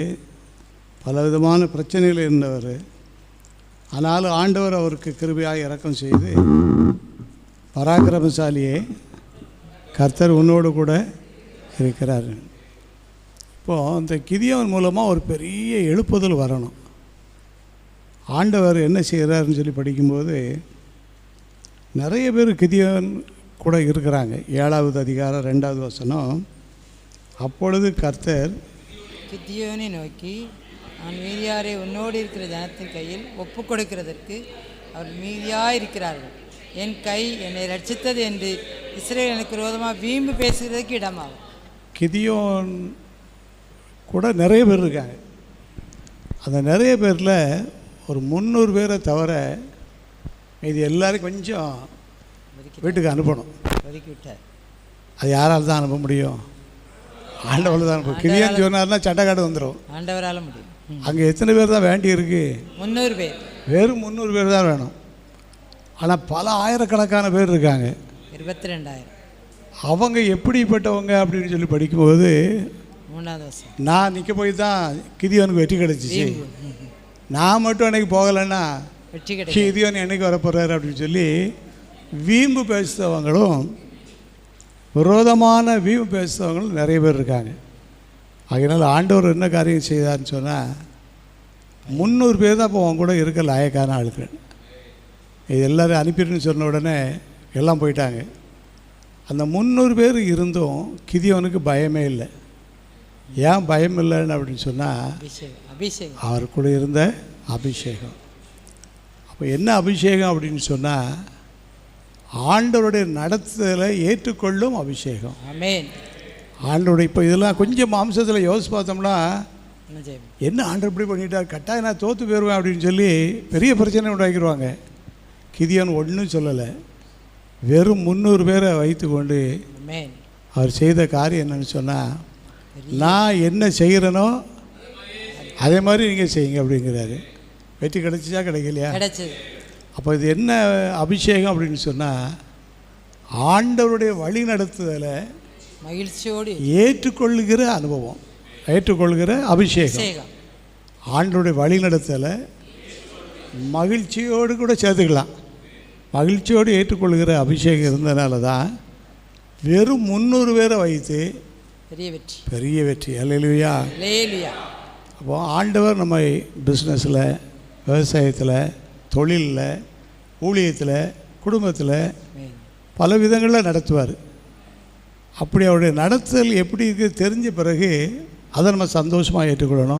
பலவிதமான பிரச்சனைகள் இருந்தவர். ஆனாலும் ஆண்டவர் அவருக்கு கிருபையாக இரக்கம் செய்து, பராக்கிரமசாலியே கர்த்தர் உன்னோடு கூட இருக்கிறார். இப்போது அந்த கிதியோன் மூலமாக ஒரு பெரிய எழுப்புதல் வரணும். ஆண்டவர் என்ன செய்கிறாருன்னு சொல்லி படிக்கும்போது நிறைய பேர் கிதியோன் கூட இருக்கிறாங்க. 7வது அதிகாரம் 2வது வசனம். அப்பொழுது கர்த்தர் கிதியோனை நோக்கி, நான் மீதியாரை உன்னோடு இருக்கிற ஜனத்தின் கையில் ஒப்பு கொடுக்கிறதற்கு அவர் மீதியாக இருக்கிறார்கள். என் கை என்னை ரட்சித்தது என்று இஸ்ரவேல் எனக்கு விரோதமாக வீம்பு பேசுகிறதுக்கு இடமாகும். கிதியோன் கூட நிறைய பேர் இருக்காங்க. அந்த நிறைய பேரில் ஒரு 300 பேரை தவிர இது எல்லோரும் கொஞ்சம் வீட்டுக்கு அனுப்பணும். ஒதுக்கி விட்டார். அது யாரால் தான் அனுப்ப முடியும்? ஆண்டவரால் தான் அனுப்ப. கிதியோன் சொன்னார்னா சட்டைக்காடு வந்துடும். ஆண்டவரால் முடியும். அங்கே எத்தனை பேர் தான் வேண்டி இருக்கு? 300 பேர். வெறும் 300 பேர் தான் வேணும். ஆனால் பல ஆயிரக்கணக்கான பேர் இருக்காங்க. 22,000. அவங்க எப்படிப்பட்டவங்க அப்படின்னு சொல்லி படிக்கும்போது 3வது வருஷம் நான் நிற்க போய் தான் கிதியோனுக்கு வெற்றி கிடச்சிச்சு. நான் மட்டும் அன்றைக்கி போகலைன்னா வெற்றி கிடைக்கும். கிதியோன் என்னைக்கு வரப்போகிறாரு அப்படின்னு சொல்லி வீம்பு பேசுகிறவங்களும் விரோதமான வீம்பு பேசுகிறவங்களும் நிறைய பேர் இருக்காங்க. அதனால் ஆண்டவர் என்ன காரியம் செய்தார்னு சொன்னால் 300 பேர் தான் இப்போ அவங்க கூட இருக்க லாயக்கான ஆளுக்கள். இது எல்லோரும் அனுப்பிடுன்னு சொன்ன உடனே எல்லாம் போயிட்டாங்க. அந்த 300 பேர் இருந்தும் கிதியோனுக்கு பயமே இல்லை. ஏன் பயம் இல்லைன்னு அப்படின்னு சொன்னால் அபிஷேகம், அவர் கூட இருந்த அபிஷேகம். அப்போ என்ன அபிஷேகம் அப்படின்னு சொன்னால் ஆண்டவருடைய நடத்துதலை ஏற்றுக்கொள்ளும் அபிஷேகம். ஆமென். ஆண்டவருடைய இப்போ இதெல்லாம் கொஞ்சம் மாம்சத்தில் யோசிச்சு பார்த்தோம்னா என்ன ஆண்டவர் இப்படி பண்ணிட்டார், கட்டாயம் நான் தோற்று போயிடுவேன் அப்படின்னு சொல்லி பெரிய பிரச்சனை உண்டாக்கிடுவாங்க. கிதியோன் ஒன்றும் சொல்லலை. வெறும் 300 பேரை வைத்து கொண்டு அவர் செய்த காரியம் என்னன்னு சொன்னால், நான் என்ன செய்கிறேனோ அதே மாதிரி நீங்கள் செய்யுங்க அப்படிங்கிறாரு. வெற்றி கிடைச்சிச்சா கிடைக்கலையா? கிடைச்சது. அப்போ இது என்ன அபிஷேகம் அப்படின்னு சொன்னால் ஆண்டவருடைய வழி நடத்துதலை மகிழ்ச்சியோடு ஏற்றுக்கொள்ளுகிற அனுபவம், ஏற்றுக்கொள்கிற அபிஷேகம். ஆண்டவருடைய வழி நடத்தலை மகிழ்ச்சியோடு கூட சேர்த்துக்கலாம். மகிழ்ச்சியோடு ஏற்றுக்கொள்கிற அபிஷேகம் இருந்ததுனால தான் வெறும் 300 பேரை வைத்து பெரிய வெற்றி. அல்லேலூயா. அப்போது ஆண்டவர் நம்மை பிஸ்னஸில், விவசாயத்தில், தொழிலில், ஊழியத்தில், குடும்பத்தில் பல விதங்களில் நடத்துவார். அப்படி அவருடைய நடத்துதல் எப்படி இருக்குது தெரிஞ்ச பிறகு அதை நம்ம சந்தோஷமாக ஏற்றுக்கொள்ளணும்.